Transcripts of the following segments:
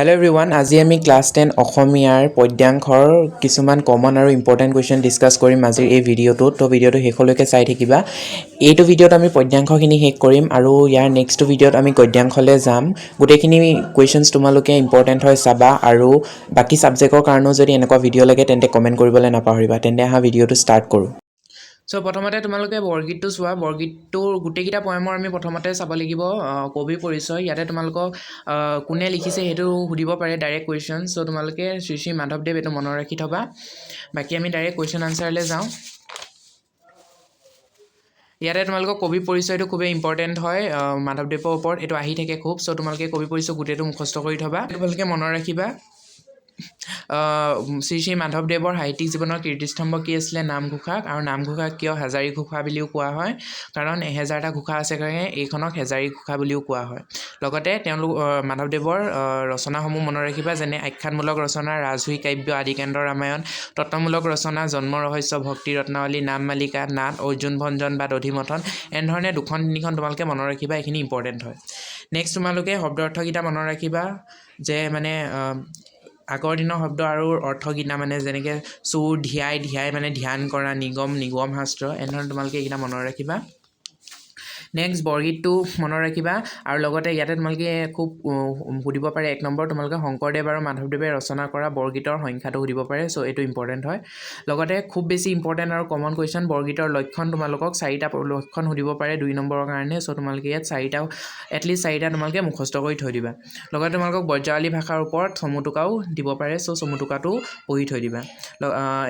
Hello everyone, আজি আমি class 10 অসমীয়াৰ পদ্যাংশৰ কিছুমান কমন আৰু ইম্পৰ্টেণ্ট কুৱেশ্যন ডিছকাছ কৰিম আজিৰ এই ভিডিঅ'টোত। তো ভিডিঅ'টো শেষলৈকে চাই থাকিবা। এইটো ভিডিঅ'ত আমি পদ্যাংশখিনি শেষ কৰিম আৰু ইয়াৰ নেক্সট ভিডিঅ'ত আমি গদ্যাংশলৈ যাম। গোটেইখিনি কুৱেশ্যনছ তোমালোকে ইম্পৰ্টেণ্ট হয় চাবা আৰু বাকী ছাবজেক্টৰ কাৰণেও যদি এনেকুৱা ভিডিঅ' লাগে তেন্তে কমেণ্ট কৰিবলৈ নাপাহৰিবা। তেন্তে আহা ভিডিঅ'টো ষ্টাৰ্ট কৰোঁ। প্ৰথমতে তোমালোকে বৰগীতটো চোৱা। বৰগীতটোৰ গোটেইকেইটা পয়েমৰ আমি প্ৰথমতে চাব লাগিব কবিৰ পৰিচয়। ইয়াতে তোমালোকক কোনে লিখিছে সেইটো সুধিব পাৰে ডাইৰেক্ট কুৱেশ্যন। চ' তোমালোকে শ্ৰী শ্ৰী মাধৱদেৱ এইটো মনত ৰাখি থবা। বাকী আমি ডাইৰেক্ট কুৱেশ্যন আনচাৰলৈ যাওঁ। ইয়াতে তোমালোকৰ কবি পৰিচয়টো খুবেই ইম্পৰ্টেণ্ট হয় মাধৱদেৱৰ ওপৰত। এইটো আহি থাকে খুব। চ' তোমালোকে কবি পৰিচয় গোটেইটো মুখস্থ কৰি থবা। তোমালোকে মনত ৰাখিবা শ্ৰী শ্ৰী মাধৱদেৱৰ সাহিত্যিক জীৱনৰ কীৰ্তিস্তম্ভ কি আছিলে? নামঘোষাক। আৰু নামঘোষাক কিয় হেজাৰী ঘোষা বুলিও কোৱা হয়? কাৰণ 1000টা ঘোষা আছে কাৰণে এইখনক হেজাৰী ঘোষা বুলিও কোৱা হয়। লগতে তেওঁলোক মাধৱদেৱৰ ৰচনাসমূহ মনত ৰাখিবা, যেনে আখ্যানমূলক ৰচনা ৰাজহুই কাব্য আদিকেন্দ্ৰ ৰামায়ণ, তত্ত্বমূলক ৰচনা জন্ম ৰহস্য ভক্তি ৰত্নাৱলী নাম মালিকা নাট অৰ্জুন ভঞ্জন বা দধিমথন। এনেধৰণে 2-3খন তোমালোকে মনত ৰাখিবা। এইখিনি ইম্পৰ্টেণ্ট হয়। নেক্সট তোমালোকে শব্দ অৰ্থকেইটা মনত ৰাখিবা, যে মানে আগৰ দিনৰ শব্দ আৰু অৰ্থকেইটা মানে যেনেকৈ চুৰ ধিয়াই মানে ধ্যান কৰা, নিগম শাস্ত্ৰ। এনেধৰণে তোমালোকে এইকেইটা মনত ৰাখিবা। নেক্সট বৰগীতটো মনত ৰাখিবা আৰু লগতে ইয়াতে তোমালোকে খুব সুধিব পাৰে 1 নম্বৰ তোমালোকে শংকৰদেৱ আৰু মাধৱদেৱে ৰচনা কৰা বৰগীতৰ সংখ্যাটো সুধিব পাৰে। চ' এইটো ইম্পৰ্টেণ্ট হয়। লগতে খুব বেছি ইম্পৰ্টেণ্ট আৰু কমন কুৱেশ্যন বৰগীতৰ লক্ষণ তোমালোকক 4টা লক্ষণ সুধিব পাৰে 2 নম্বৰৰ কাৰণে। চ' তোমালোকে ইয়াত এটলিষ্ট 4টা তোমালোকে মুখস্থ কৰি থৈ দিবা। লগতে তোমালোকক ব্ৰজাৱলী ভাষাৰ ওপৰত চমুটোকাও দিব পাৰে। চ' চমুটোকাটো পঢ়ি থৈ দিবা।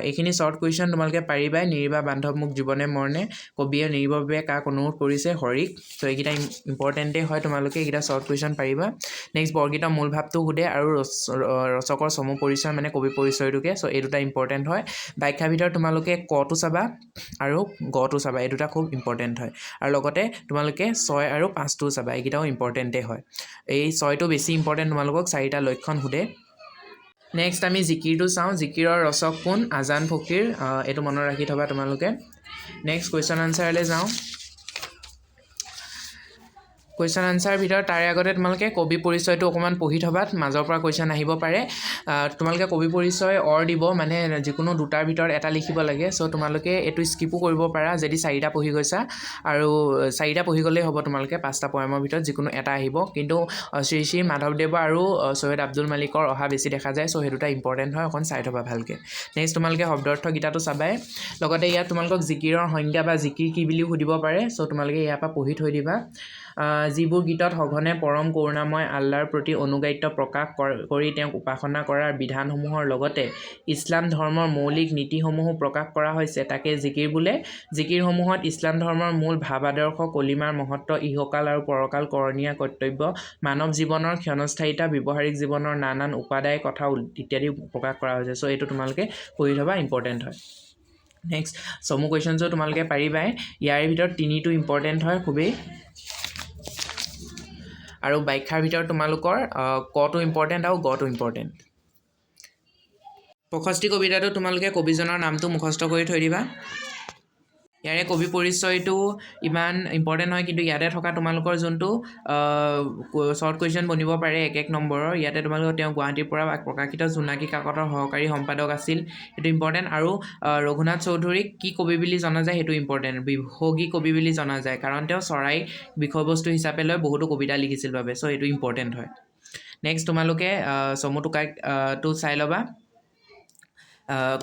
এইখিনি শ্বৰ্ট কুৱেশ্যন তোমালোকে পাৰিবাই। নিৰিবা বান্ধৱ মোক জীৱনে মৰণে, কবিয়ে নিৰিবৰ বাবে কাক অনুৰোধ কৰিছে? হৰিক। চ' এইকেইটা ইম্পৰ্টেণ্টেই হয়। তোমালোকে এইকেইটা শ্বৰ্ট কুৱেশ্যন পাৰিবা। নেক্সট বৰগীতৰ মূল ভাৱটো সোধে আৰু ৰচকৰ চমু পৰিচয় মানে কবি পৰিচয়টোকে। চ' এই দুটা ইম্পৰ্টেণ্ট হয়। ব্যাখ্যাৰ ভিতৰত তোমালোকে কটো চাবা আৰু গটো চাবা। এই দুটা খুব ইম্পৰ্টেণ্ট হয়। আৰু লগতে তোমালোকে 6 আৰু 5টোও চাবা। এইকেইটাও ইম্পৰ্টেণ্টেই হয়। এই 6টো বেছি ইম্পৰ্টেণ্ট, তোমালোকক 4টা লক্ষণ সোধে। নেক্সট আমি জিকিৰটো চাওঁ। জিকিৰৰ ৰচক কোন? আজান ফকীৰ। এইটো মনত ৰাখি থবা তোমালোকে। নেক্সট কুৱেশ্যন আনচাৰলৈ যাওঁ। কুৱেশ্যন আনচাৰ ভিতৰত তাৰে আগতে তোমালোকে কবি পৰিচয়টো অকণমান পঢ়ি থবা। মাজৰ পৰা কুৱেশ্যন আহিব পাৰে। তোমালোকে কবি পৰিচয় দিব, মানে যিকোনো 2টাৰ ভিতৰত এটা লিখিব লাগে। চ' তোমালোকে এইটো স্কিপো কৰিব পাৰা যদি 4টা পঢ়ি গৈছা, আৰু 4টা পঢ়ি গ'লেই হ'ব। তোমালোকে 5টা পয়েমৰ ভিতৰত যিকোনো এটা আহিব। কিন্তু শ্ৰী শ্ৰী মাধৱদেৱ আৰু চৈয়দ আব্দুল মালিকৰ অহা বেছি দেখা যায়। চ' সেই দুটা ইম্পৰ্টেণ্ট হয়। অকণ চাই থবা ভালকৈ। নেক্সট তোমালোকে শব্দাৰ্থ গীতাটো চাবাই। লগতে ইয়াত তোমালোকক জিকিৰৰ সংজ্ঞা বা জিকিৰ কি বুলিও সুধিব পাৰে। চ' তোমালোকে ইয়াৰ পৰা পঢ়ি থৈ দিবা। যিবোৰ গীতত সঘনে পৰম কৰোণাময় আল্লাহৰ প্ৰতি অনুগাত্য প্ৰকাশ কৰি তেওঁক উপাসনা কৰাৰ বিধানসমূহৰ লগতে ইছলাম ধৰ্মৰ মৌলিক নীতিসমূহো প্ৰকাশ কৰা হৈছে তাকে জিকিৰ বোলে। জিকিৰসমূহত ইছলাম ধৰ্মৰ মূল ভাৱ আদৰ্শ, কলিমাৰ মহত্ব, ইহকাল আৰু পৰকাল কৰণীয় কৰ্তব্য, মানৱ জীৱনৰ ক্ষণস্থায়িতা, ব্যৱহাৰিক জীৱনৰ নানান উপাদায় কথা ইত্যাদি প্ৰকাশ কৰা হৈছে। চ' এইটো তোমালোকে পঢ়ি থবা, ইম্পৰ্টেণ্ট হয়। নেক্সট চমু কুৱেশ্যনছো তোমালোকে পাৰিবাই। ইয়াৰ ভিতৰত 3টো ইম্পৰ্টেণ্ট হয় খুবেই। আৰু ব্যাখ্যাৰ ভিতৰত তোমালোকৰ কটো ইম্পৰ্টেণ্ট আৰু গটো ইম্পৰ্টেণ্ট। প্ৰশস্তি কবিতাটো তোমালোকে কবিজনৰ নামটো মুখস্থ কৰি থৈ দিবা। ইয়াৰে কবি পৰিচয়টো ইমান ইম্পৰ্টেণ্ট হয়, কিন্তু ইয়াতে থকা তোমালোকৰ যোনটো শ্বৰ্ট কুৱেশ্যন বনিব পাৰে 1 নম্বৰৰ। ইয়াতে তোমালোকৰ তেওঁ গুৱাহাটীৰ পৰা প্ৰকাশিত জোনাকী কাকতৰ সহকাৰী সম্পাদক আছিল। সেইটো ইম্পৰ্টেণ্ট। আৰু ৰঘুনাথ চৌধুৰীক কি কবি বুলি জনা যায়? সেইটো ইম্পৰ্টেণ্ট। বিহগী কবি বুলি জনা যায়, কাৰণ তেওঁ চৰাই বিষয়বস্তু হিচাপে লৈ বহুতো কবিতা লিখিছিল বাবে। চ' এইটো ইম্পৰ্টেণ্ট হয়। নেক্সট তোমালোকে চমুটোকাটো চাই ল'বা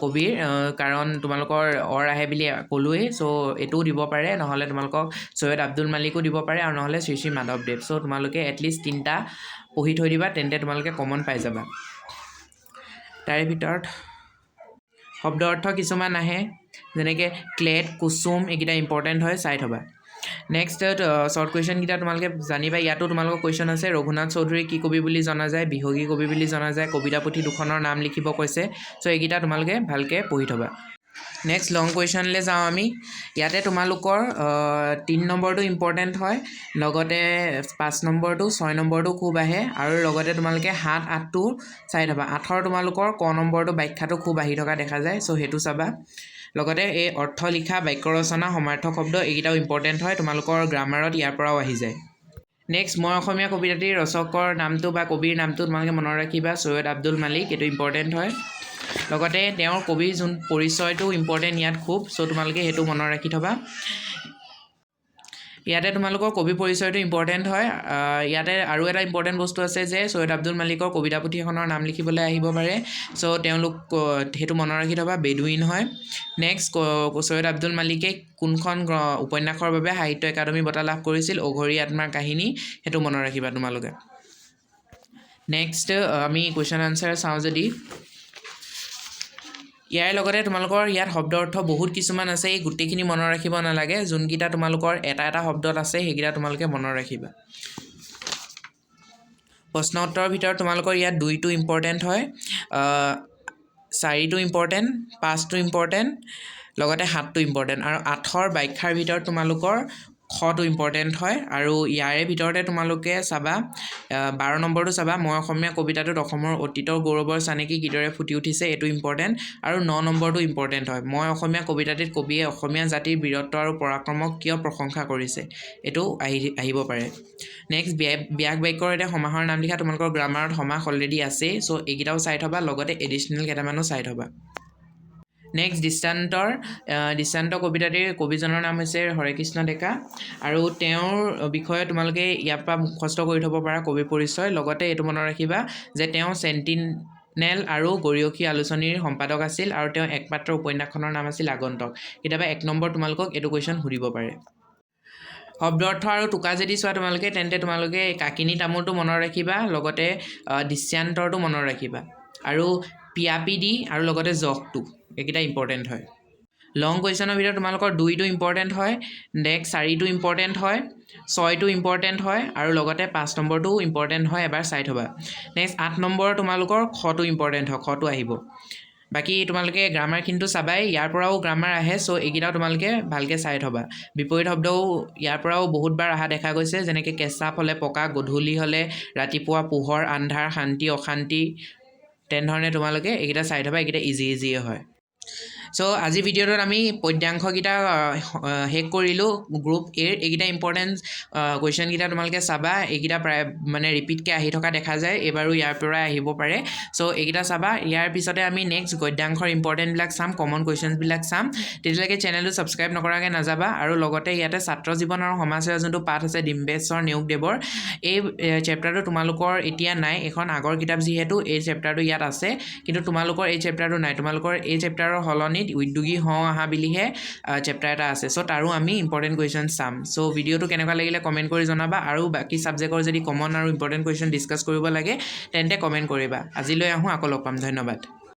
কবিৰ, কাৰণ তোমালোকৰ আহে বুলি ক'লোৱেই। চ' এইটোও দিব পাৰে, নহ'লে তোমালোকক চৈয়দ আব্দুল মালিকো দিব পাৰে, আৰু নহ'লে শ্ৰী শ্ৰী মাধৱদেৱ। চ' তোমালোকে এটলিষ্ট 3টা পঢ়ি থৈ দিবা, তেন্তে তোমালোকে কমন পাই যাবা। তাৰে ভিতৰত শব্দ অৰ্থ কিছুমান আহে, যেনেকৈ ক্লেট, কুচুম, এইকেইটা ইম্পৰ্টেণ্ট হয়, চাই থবা। নেক্সট শ্বৰ্ট কুৱেশ্যনকেইটা তোমালোকে জানিবা। ইয়াতো তোমালোকৰ কুৱেশ্যন আছে। ৰঘুনাথ চৌধুৰী কি কবি বুলি জনা যায়? বিহগী কবি বুলি জনা যায়। কবিতা পুথি 2খনৰ নাম লিখিব কৈছে। চ' এইকেইটা তোমালোকে ভালকৈ পঢ়ি থবা। নেক্সট লং কুৱেশ্যনলৈ যাওঁ আমি। ইয়াতে তোমালোকৰ 3 নম্বৰটো ইম্পৰ্টেণ্ট হয়, লগতে 5 নম্বৰটো 6 নম্বৰটো খুব আহে, আৰু লগতে তোমালোকে 7, 8টো চাই থবা। 8ৰ তোমালোকৰ ক নম্বৰটো ব্যাখ্যাটো খুব আহি থকা দেখা যায়। চ' সেইটো চাবা। লগতে এই অৰ্থ লিখা, বাক্য ৰচনা, সমাৰ্থক শব্দ, এইকেইটাও ইম্পৰ্টেণ্ট হয়। তোমালোকৰ গ্ৰামাৰত ইয়াৰ পৰাও আহি যায়। নেক্সট মই অসমীয়া কবিতাটিৰ ৰচকৰ নামটো বা কবিৰ নামটো তোমালোকে মনত ৰাখিবা সৈয়দ আব্দুল মালিক এইটো ইম্পৰ্টেণ্ট হয় লগতে তেওঁৰ কবিৰ যোন পৰিচয়টো ইম্পৰ্টেণ্ট ইয়াত খুব চ' তোমালোকে সেইটো মনত ৰাখি থবা ইয়াতে তোমালোকৰ কবি পৰিচয়টো ইম্পৰ্টেণ্ট হয় ইয়াতে আৰু এটা ইম্পৰ্টেণ্ট বস্তু আছে যে সৈয়দ আব্দুল মালিকৰ কবিতা পুথিখনৰ নাম লিখিবলৈ আহিব পাৰে চ' তেওঁলোক সেইটো মনত ৰাখি থবা বেডুইন হয় নেক্সট সৈয়দ আব্দুল মালিকে কোনখন উপন্যাসৰ বাবে সাহিত্য একাডেমী বঁটা লাভ কৰিছিল অঘৰী আত্মাৰ কাহিনী সেইটো মনত ৰাখিবা তোমালোকে নেক্সট আমি কুৱেশ্যন আনচাৰ চাওঁ যদি ইয়াৰ লগতে তোমালোকৰ ইয়াত শব্দ অৰ্থ বহুত কিছুমান আছে এই গোটেইখিনি মনত ৰাখিব নালাগে যোনকেইটা তোমালোকৰ এটা এটা শব্দত আছে সেইকেইটা তোমালোকে মনত ৰাখিবা প্ৰশ্ন উত্তৰৰ ভিতৰত তোমালোকৰ ইয়াত 2টো ইম্পৰ্টেণ্ট হয় 4টো ইম্পৰ্টেণ্ট 5টো ইম্পৰ্টেণ্ট লগতে 7টো ইম্পৰ্টেণ্ট আৰু 8ৰ ব্যাখ্যাৰ ভিতৰত তোমালোকৰ 6টো ইম্পৰ্টেণ্ট হয় আৰু ইয়াৰে ভিতৰতে তোমালোকে চাবা 12 নম্বৰটো চাবা মই অসমীয়া কবিতাটোত অসমৰ অতীতৰ গৌৰৱৰ চানেকি কিদৰে ফুটি উঠিছে এইটো ইম্পৰ্টেণ্ট আৰু 9 নম্বৰটো ইম্পৰ্টেণ্ট হয় মই অসমীয়া কবিতাটিত কবিয়ে অসমীয়া জাতিৰ বীৰত্ব আৰু পৰাক্ৰমক কিয় প্ৰশংসা কৰিছে এইটো আহিব পাৰে নেক্সট ব্যাস বাক্যৰ এটা সমাসৰ নাম লিখা তোমালোকৰ গ্ৰামাৰত সমাস অলৰেডি আছে চ' এইকেইটাও চাই থবা লগতে এডিশ্যনেল কেইটামানো চাই থবা নেক্সট দৃষ্টান্ত কবিতাটিৰ কবিজনৰ নাম হৈছে হৰেকৃষ্ণ ডেকা আৰু তেওঁৰ বিষয়ে তোমালোকে ইয়াৰ পৰা মুখস্থ কৰি থ'ব পাৰা কবি পৰিচয় লগতে এইটো মনত ৰাখিবা যে তেওঁ চেণ্টিনেল আৰু গৰিয়সী আলোচনীৰ সম্পাদক আছিল আৰু তেওঁ একমাত্ৰ উপন্যাসখনৰ নাম আছিল আগন্তক কেতিয়াবা 1 নম্বৰ তোমালোকক এইটো কুৱেশ্যন সুধিব পাৰে শব্দ অৰ্থ আৰু টোকা যদি চোৱা তোমালোকে তেন্তে তোমালোকে কাকিনী তামোলটো মনত ৰাখিবা লগতে দৃষ্টান্তৰটো মনত ৰাখিবা আৰু পিয়াপিডি আৰু লগতে জহটো এইকেইটা ইম্পৰ্টেণ্ট হয় লং কুৱেশ্যনৰ ভিতৰত তোমালোকৰ 2টো ইম্পৰ্টেণ্ট হয় নেক্সট 4টো ইম্পৰ্টেণ্ট হয় 6টো ইম্পৰ্টেণ্ট হয় আৰু লগতে 5 নম্বৰটো ইম্পৰ্টেণ্ট হয় এবাৰ চাই থ'বা নেক্সট 8 নম্বৰ তোমালোকৰ খটো ইম্পৰ্টেণ্ট হয় খটো আহিব বাকী তোমালোকে গ্ৰামাৰখিনিটো চাবাই ইয়াৰ পৰাও গ্ৰামাৰ আহে চ' এইকেইটাও তোমালোকে ভালকৈ চাই থ'বা বিপৰীত শব্দও ইয়াৰ পৰাও বহুতবাৰ অহা দেখা গৈছে যেনেকৈ কেঁচাপ হ'লে পকা গধূলি হ'লে ৰাতিপুৱা পোহৰ আন্ধাৰ শান্তি অশান্তি তেনেধৰণে তোমালোকে এইকেইটা চাই থ'বা এইকেইটা ইজিয়ে হয় চ' আজি ভিডিঅ'টোত আমি পদ্যাংশকেইটা শেষ কৰিলোঁ গ্ৰুপ এৰ এইকেইটা ইম্পৰ্টেণ্ট কুৱেশ্যনকেইটা তোমালোকে চাবা এইকেইটা প্ৰায় মানে ৰিপিটকৈ আহি থকা দেখা যায় এইবাৰো ইয়াৰ পৰাই আহিব পাৰে চ' এইকেইটা চাবা ইয়াৰ পিছতে আমি নেক্সট গদ্যাংশৰ ইম্পৰ্টেণ্টবিলাক চাম কমন কুৱেশ্যনছবিলাক চাম তেতিয়ালৈকে চেনেলটো ছাবস্ক্ৰাইব নকৰাকৈ নাযাবা আৰু লগতে ইয়াতে ছাত্ৰ জীৱন আৰু সমাজ সেৱা যোনটো পাঠ আছে ডিম্বেশ্বৰ নেওগদেৱৰ এই চেপ্টাৰটো তোমালোকৰ এতিয়া নাই এখন আগৰ কিতাপ যিহেতু এই চেপ্টাৰটো ইয়াত আছে কিন্তু তোমালোকৰ এই চেপ্টাৰটো নাই তোমালোকৰ এই চেপ্টাৰৰ সলনিত উদ্যোগী হওঁ আহা বুলিহে চেপ্টাৰ এটা আছে চ' তাৰো আমি ইম্পৰ্টেণ্ট কুৱেশ্যন চাম চ' ভিডিঅ'টো কেনেকুৱা লাগিলে কমেণ্ট কৰি জনাবা আৰু বাকী ছাবজেক্টৰ যদি কমন আৰু ইম্পৰ্টেণ্ট কুৱেশ্যন ডিছকাছ কৰিব লাগে তেন্তে কমেণ্ট কৰিবা আজিলৈ আহোঁ আকৌ লগ পাম ধন্যবাদ